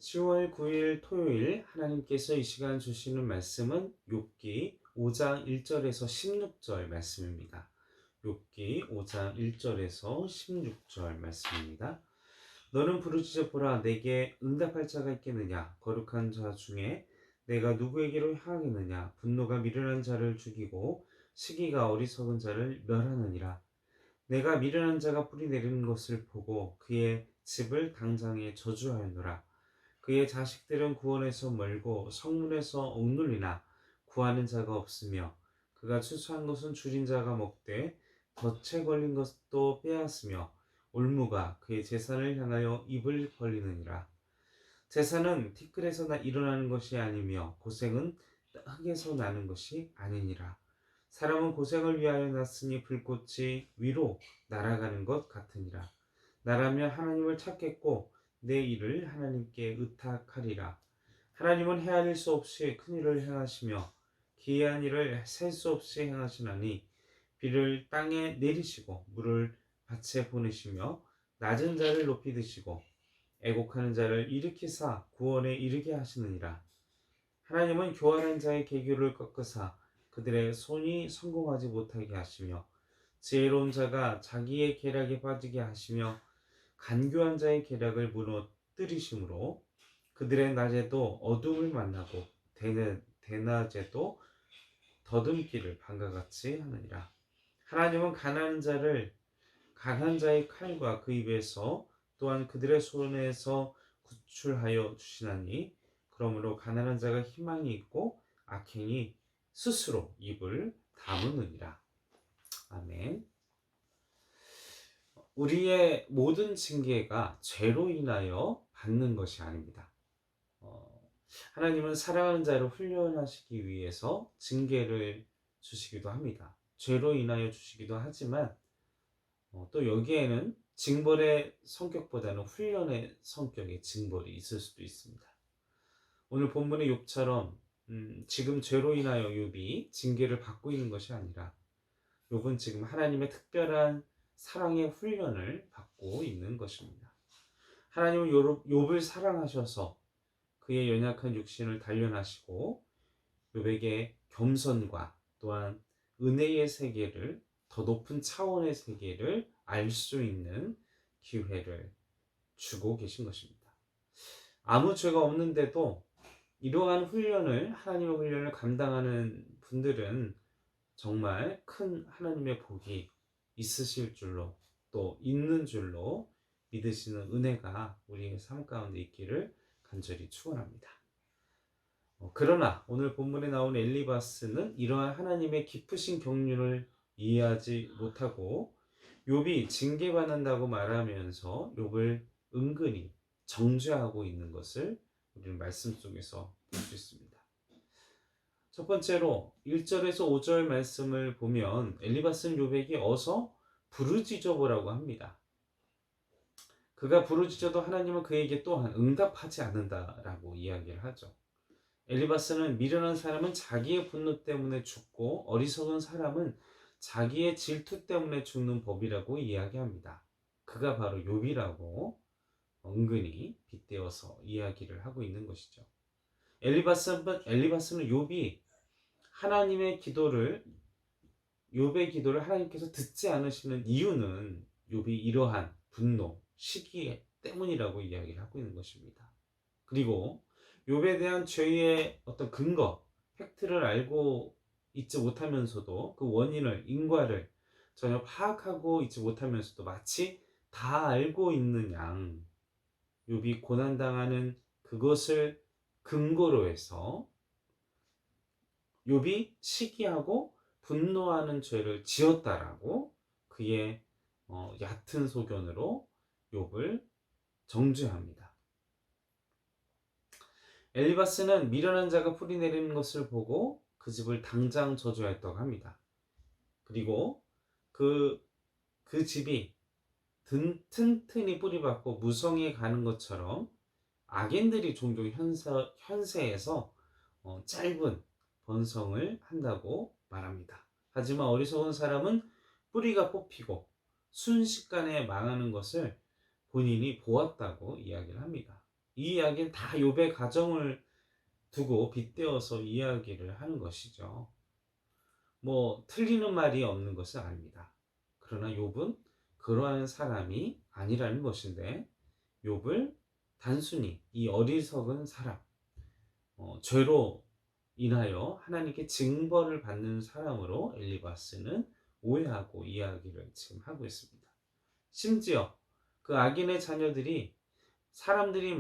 10월 9일 토요일 하나님께서 이 시간 주시는 말씀은 욥기 5장 1절에서 16절 말씀입니다. 욥기 5장 1절에서 16절 말씀입니다. 너는 부르짖어 보라. 내게 응답할 자가 있겠느냐? 거룩한 자 중에 내가 누구에게로 향하겠느냐? 분노가 미련한 자를 죽이고 시기가 어리석은 자를 멸하느니라. 내가 미련한 자가 뿌리 내리는 것을 보고 그의 집을 당장에 저주하였노라. 그의 자식들은 구원에서 멀고 성문에서 억눌리나 구하는 자가 없으며 그가 추수한 것은 줄인 자가 먹되 덫에 걸린 것도 빼앗으며 올무가 그의 재산을 향하여 입을 벌리느니라. 재산은 티끌에서 일어나는 것이 아니며 고생은 흙에서 나는 것이 아니니라. 사람은 고생을 위하여 났으니 불꽃이 위로 날아가는 것 같으니라. 나라면 하나님을 찾겠고 내 일을 하나님께 의탁하리라. 하나님은 헤아릴 수 없이 큰 일을 행하시며 기이한 일을 셀 수 없이 행하시나니 비를 땅에 내리시고 물을 밭에 보내시며 낮은 자를 높이 드시고 애곡하는 자를 일으키사 구원에 이르게 하시느니라. 하나님은 교활한 자의 계교를 꺾으사 그들의 손이 성공하지 못하게 하시며 지혜로운 자가 자기의 계략에 빠지게 하시며 간교한 자의 계략을 무너뜨리심으로 그들의 낮에도 어둠을 만나고 대낮에도 더듬기를 밤과 같이 하느니라. 하나님은 강한 자의 칼과 그 입에서 또한 그들의 손에서 구출하여 주시나니 그러므로 가난한 자가 희망이 있고 악행이 스스로 입을 다무느니라. 아멘. 우리의 모든 징계가 죄로 인하여 받는 것이 아닙니다. 하나님은 사랑하는 자를 훈련하시기 위해서 징계를 주시기도 합니다. 죄로 인하여 주시기도 하지만 또 여기에는 징벌의 성격보다는 훈련의 성격의 징벌이 있을 수도 있습니다. 오늘 본문의 욥처럼 지금 죄로 인하여 욥이 징계를 받고 있는 것이 아니라 욥은 지금 하나님의 특별한 사랑의 훈련을 받고 있는 것입니다. 하나님은 욥을 사랑하셔서 그의 연약한 육신을 단련하시고 욥에게 겸손과 또한 은혜의 세계를 더 높은 차원의 세계를 알 수 있는 기회를 주고 계신 것입니다. 아무 죄가 없는데도 이러한 하나님의 훈련을 감당하는 분들은 정말 큰 하나님의 복이 있으실 줄로 또 있는 줄로 믿으시는 은혜가 우리의 삶 가운데 있기를 간절히 축원합니다. 그러나 오늘 본문에 나온 엘리바스는 이러한 하나님의 깊으신 경륜을 이해하지 못하고 욥이 징계받는다고 말하면서 욥을 은근히 정죄하고 있는 것을 우리는 말씀 속에서 볼 수 있습니다. 첫 번째로 1절에서 5절 말씀을 보면 엘리바스는 욥에게 어서 부르짖어 보라고 합니다. 그가 부르짖어도 하나님은 그에게 또한 응답하지 않는다라고 이야기를 하죠. 엘리바스는 미련한 사람은 자기의 분노 때문에 죽고 어리석은 사람은 자기의 질투 때문에 죽는 법이라고 이야기합니다. 그가 바로 욥이라고 은근히 빗대어서 이야기를 하고 있는 것이죠. 엘리바스는 욥의 기도를 하나님께서 듣지 않으시는 이유는 욥이 이러한 분노, 시기 때문이라고 이야기를 하고 있는 것입니다. 그리고 욥에 대한 죄의 어떤 근거, 팩트를 알고 있지 못하면서도 그 원인을, 인과를 전혀 파악하고 있지 못하면서도 마치 다 알고 있는 양 욥이 고난당하는 그것을 근거로 해서 욥이 시기하고 분노하는 죄를 지었다라고 그의 얕은 소견으로 욥을 정죄합니다. 엘리바스는 미련한 자가 뿌리 내리는 것을 보고 그 집을 당장 저주하였다고 합니다. 그리고 그 집이 튼튼히 뿌리박고 무성해 가는 것처럼 악인들이 종종 현세에서 짧은 번성을 한다고 말합니다. 하지만 어리석은 사람은 뿌리가 뽑히고 순식간에 망하는 것을 본인이 보았다고 이야기를 합니다. 이 이야기는 다 욥의 가정을 두고 빗대어서 이야기를 하는 것이죠. 뭐 틀리는 말이 없는 것은 아닙니다. 그러나 욥은 그러한 사람이 아니라는 것인데, 욥을 단순히 이 어리석은 사람, 죄로 인하여 하나님께 징벌을 받는 사람으로 엘리바스는 오해하고 이야기를 지금 하고 있습니다. 심지어 그 악인의 자녀들이 사람들이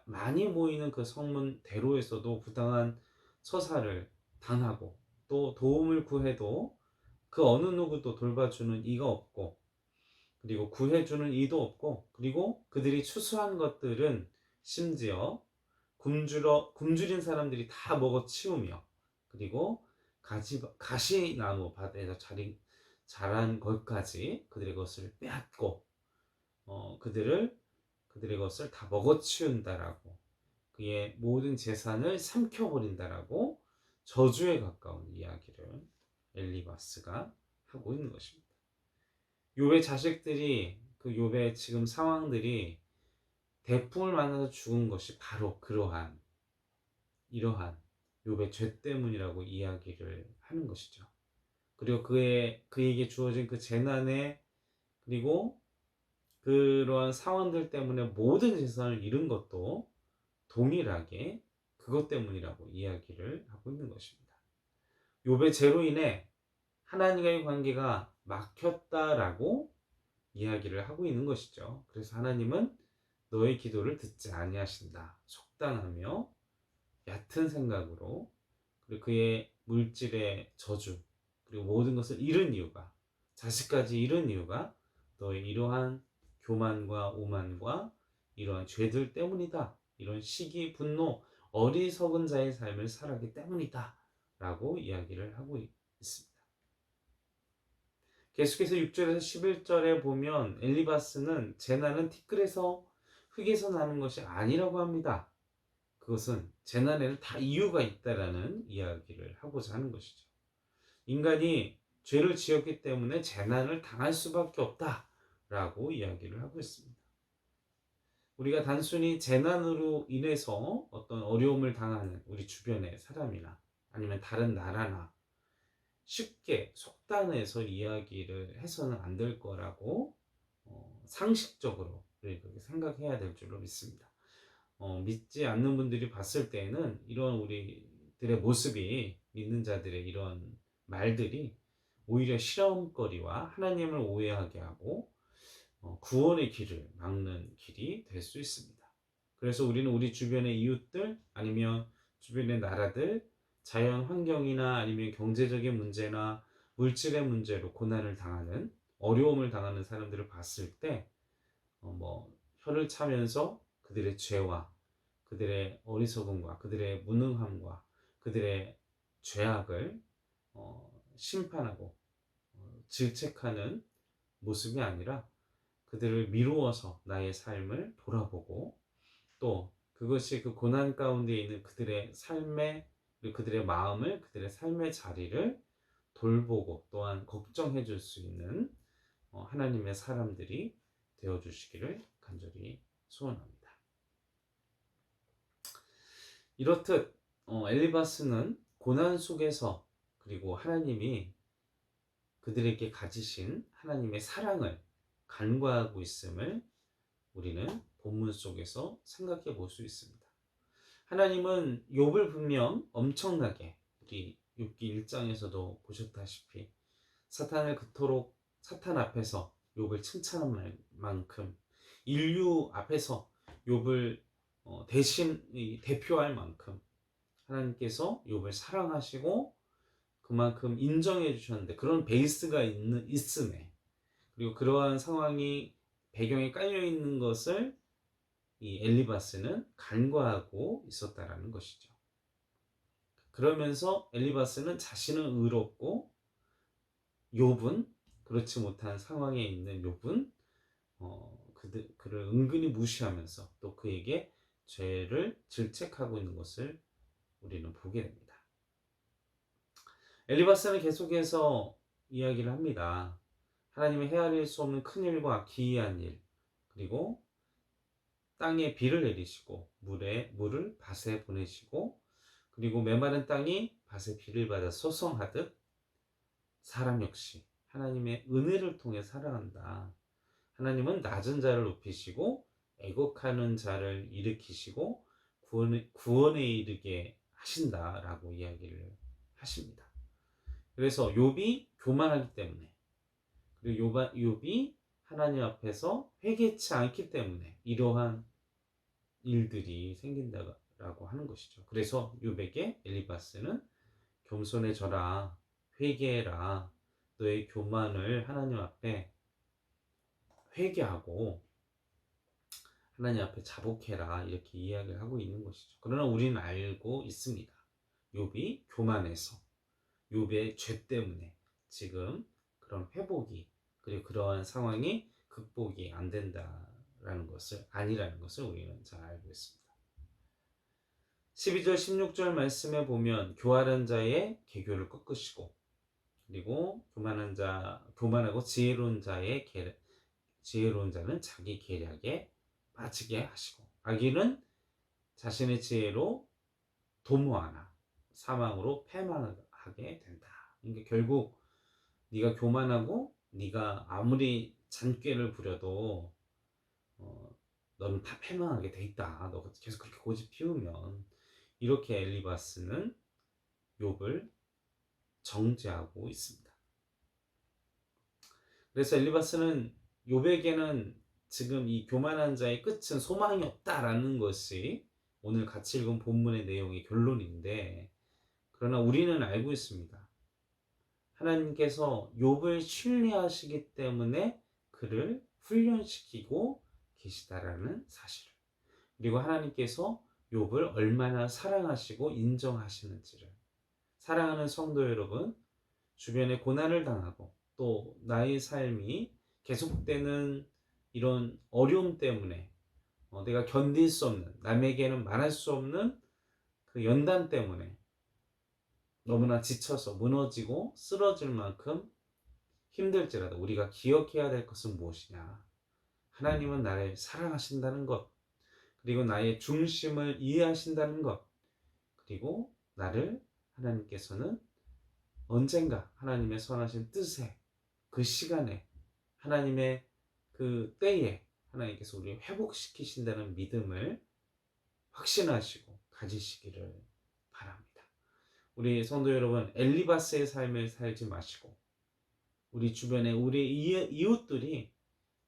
많이 모이는 그 성문대로에서도 부당한 처사를 당하고, 또 도움을 구해도 그 어느 누구도 돌봐주는 이가 없고, 그리고 구해주는 이도 없고, 그리고 그들이 추수한 것들은 심지어 굶주린 사람들이 다 먹어치우며, 그리고 가시나무 밭에서 자란 것까지 그들의 것을 빼앗고, 그들의 것을 다 먹어치운다라고, 그의 모든 재산을 삼켜버린다라고 저주에 가까운 이야기를 엘리바스가 하고 있는 것입니다. 욥의 자식들이, 그 욥의 지금 상황들이 대풍을 만나서 죽은 것이 바로 이러한 욥의 죄 때문이라고 이야기를 하는 것이죠. 그리고 그에게 주어진 그 재난에, 그리고 그러한 상황들 때문에 모든 재산을 잃은 것도 동일하게 그것 때문이라고 이야기를 하고 있는 것입니다. 욥의 죄로 인해 하나님과의 관계가 막혔다라고 이야기를 하고 있는 것이죠. 그래서 하나님은 너의 기도를 듣지 아니하신다, 속단하며 얕은 생각으로, 그리고 그의 물질의 저주, 그리고 모든 것을 잃은 이유가, 자식까지 잃은 이유가 너의 이러한 교만과 오만과 이러한 죄들 때문이다, 이런 시기, 분노, 어리석은 자의 삶을 살았기 때문이다 라고 이야기를 하고 있습니다. 계속해서 6절에서 11절에 보면 엘리바스는 재난은 티끌에서 흙에서 나는 것이 아니라고 합니다. 그것은 재난에는 다 이유가 있다라는 이야기를 하고자 하는 것이죠. 인간이 죄를 지었기 때문에 재난을 당할 수밖에 없다라고 이야기를 하고 있습니다. 우리가 단순히 재난으로 인해서 어떤 어려움을 당하는 우리 주변의 사람이나 아니면 다른 나라나 쉽게 속단해서 이야기를 해서는 안 될 거라고 상식적으로 그렇게 생각해야 될 줄로 믿습니다. 믿지 않는 분들이 봤을 때에는 이런 우리들의 모습이, 믿는 자들의 이런 말들이 오히려 실험거리와 하나님을 오해하게 하고 구원의 길을 막는 길이 될 수 있습니다. 그래서 우리는 우리 주변의 이웃들, 아니면 주변의 나라들, 자연 환경이나 아니면 경제적인 문제나 물질의 문제로 고난을 당하는, 어려움을 당하는 사람들을 봤을 때 혀를 차면서 그들의 죄와 그들의 어리석음과 그들의 무능함과 그들의 죄악을 심판하고 질책하는 모습이 아니라, 그들을 미루어서 나의 삶을 돌아보고, 또 그것이 그 고난 가운데 있는 그들의 삶의, 그들의 마음을, 그들의 삶의 자리를 돌보고 또한 걱정해 줄 수 있는 하나님의 사람들이 되어 주시기를 간절히 소원합니다. 이렇듯 엘리바스는 고난 속에서, 그리고 하나님이 그들에게 가지신 하나님의 사랑을 간과하고 있음을 우리는 본문 속에서 생각해 볼 수 있습니다. 하나님은 욥을 분명 엄청나게, 우리 욥기 1장에서도 보셨다시피 사탄 앞에서 욥을 칭찬한 만큼, 인류 앞에서 욥을 대표할 만큼 하나님께서 욥을 사랑하시고 그만큼 인정해 주셨는데, 그런 베이스가 있음에, 그리고 그러한 상황이 배경에 깔려 있는 것을 이 엘리바스는 간과하고 있었다라는 것이죠. 그러면서 엘리바스는 자신은 의롭고 욥은, 그렇지 못한 상황에 있는 욥은 그를 은근히 무시하면서 또 그에게 죄를 질책하고 있는 것을 우리는 보게 됩니다. 엘리바스는 계속해서 이야기를 합니다. 하나님의 헤아릴 수 없는 큰일과 기이한 일, 그리고 땅에 비를 내리시고 물을 밭에 보내시고, 그리고 메마른 땅이 밭에 비를 받아 소성하듯 사람 역시 하나님의 은혜를 통해 살아간다. 하나님은 낮은 자를 높이시고 애곡하는 자를 일으키시고 구원에 이르게 하신다라고 이야기를 하십니다. 그래서 욥이 교만하기 때문에, 그리고 욥이 하나님 앞에서 회개치 않기 때문에 이러한 일들이 생긴다라고 하는 것이죠. 그래서 욥에게 엘리바스는 겸손해져라, 회개해라, 너의 교만을 하나님 앞에 회개하고 하나님 앞에 자복해라, 이렇게 이야기를 하고 있는 것이죠. 그러나 우리는 알고 있습니다. 욥이 교만해서, 욥의 죄 때문에 지금 그런 회복이, 그리고 그러한 상황이 극복이 안 된다라는 것을, 아니라는 것을 우리는 잘 알고 있습니다. 12절 16절 말씀에 보면 교활한 자의 계교를 꺾으시고, 그리고 교만하고 지혜로운 자는 자기 계략에 빠지게 하시고, 악인은 자신의 지혜로 도모하나 사망으로 패망하게 된다. 그러니까 결국 네가 교만하고 네가 아무리 잔꾀를 부려도 너는 다 패망하게 돼 있다. 너가 계속 그렇게 고집 피우면. 이렇게 엘리바스는 욥을 정죄하고 있습니다. 그래서 엘리바스는 욥에게는 지금 이 교만한 자의 끝은 소망이 없다라는 것이 오늘 같이 읽은 본문의 내용의 결론인데, 그러나 우리는 알고 있습니다. 하나님께서 욥을 신뢰하시기 때문에 그를 훈련시키고 계시다라는 사실을, 그리고 하나님께서 욥을 얼마나 사랑하시고 인정하시는지를, 사랑하는 성도 여러분, 주변에 고난을 당하고 또 나의 삶이 계속되는 이런 어려움 때문에 내가 견딜 수 없는, 남에게는 말할 수 없는 그 연단 때문에 너무나 지쳐서 무너지고 쓰러질 만큼 힘들지라도 우리가 기억해야 될 것은 무엇이냐? 하나님은 나를 사랑하신다는 것, 그리고 나의 중심을 이해하신다는 것, 그리고 나를 하나님께서는 언젠가 하나님의 선하신 뜻에, 그 시간에, 하나님의 그 때에 하나님께서 우리를 회복시키신다는 믿음을 확신하시고 가지시기를 바랍니다. 우리 성도 여러분, 엘리바스의 삶을 살지 마시고 우리 주변에 우리 이웃들이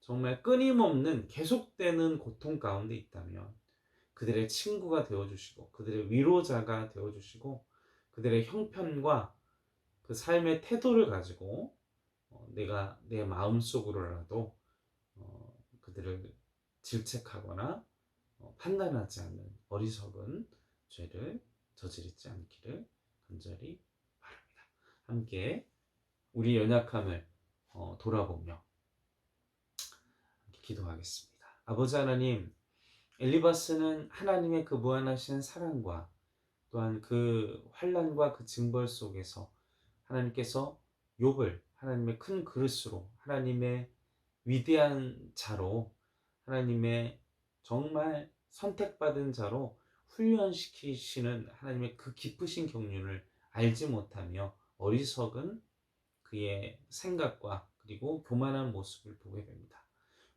정말 끊임없는 계속되는 고통 가운데 있다면 그들의 친구가 되어주시고 그들의 위로자가 되어주시고 그들의 형편과 그 삶의 태도를 가지고 내가 내 마음속으로라도 그들을 질책하거나 판단하지 않는 어리석은 죄를 저지르지 않기를 간절히 바랍니다. 함께 우리 연약함을 돌아보며 기도하겠습니다. 아버지 하나님, 엘리바스는 하나님의 그 무한하신 사랑과 또한 그 환난과 그 징벌 속에서 하나님께서 욥을 하나님의 큰 그릇으로, 하나님의 위대한 자로, 하나님의 정말 선택받은 자로 훈련시키시는 하나님의 그 깊으신 경륜을 알지 못하며 어리석은 그의 생각과 그리고 교만한 모습을 보게 됩니다.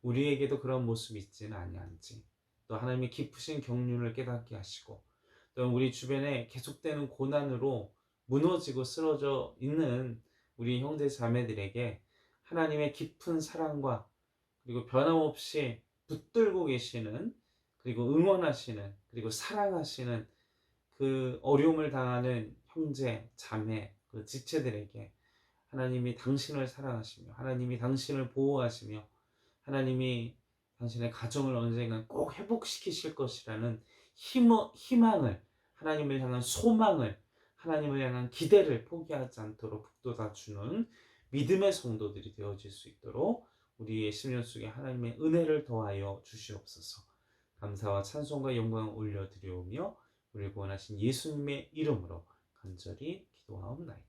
우리에게도 그런 모습이 있지는 아니한지, 또 하나님의 깊으신 경륜을 깨닫게 하시고, 또 우리 주변에 계속되는 고난으로 무너지고 쓰러져 있는 우리 형제 자매들에게 하나님의 깊은 사랑과 그리고 변함없이 붙들고 계시는, 그리고 응원하시는, 그리고 사랑하시는 그 어려움을 당하는 형제 자매 그 지체들에게 하나님이 당신을 사랑하시며 하나님이 당신을 보호하시며 하나님이 당신의 가정을 언젠가 꼭 회복시키실 것이라는 희망을, 하나님을 향한 소망을, 하나님을 향한 기대를 포기하지 않도록 북돋아주는 믿음의 성도들이 되어질 수 있도록 우리의 심령 속에 하나님의 은혜를 더하여 주시옵소서. 감사와 찬송과 영광을 올려드리오며 우리를 구원하신 예수님의 이름으로 간절히 기도하옵나이다.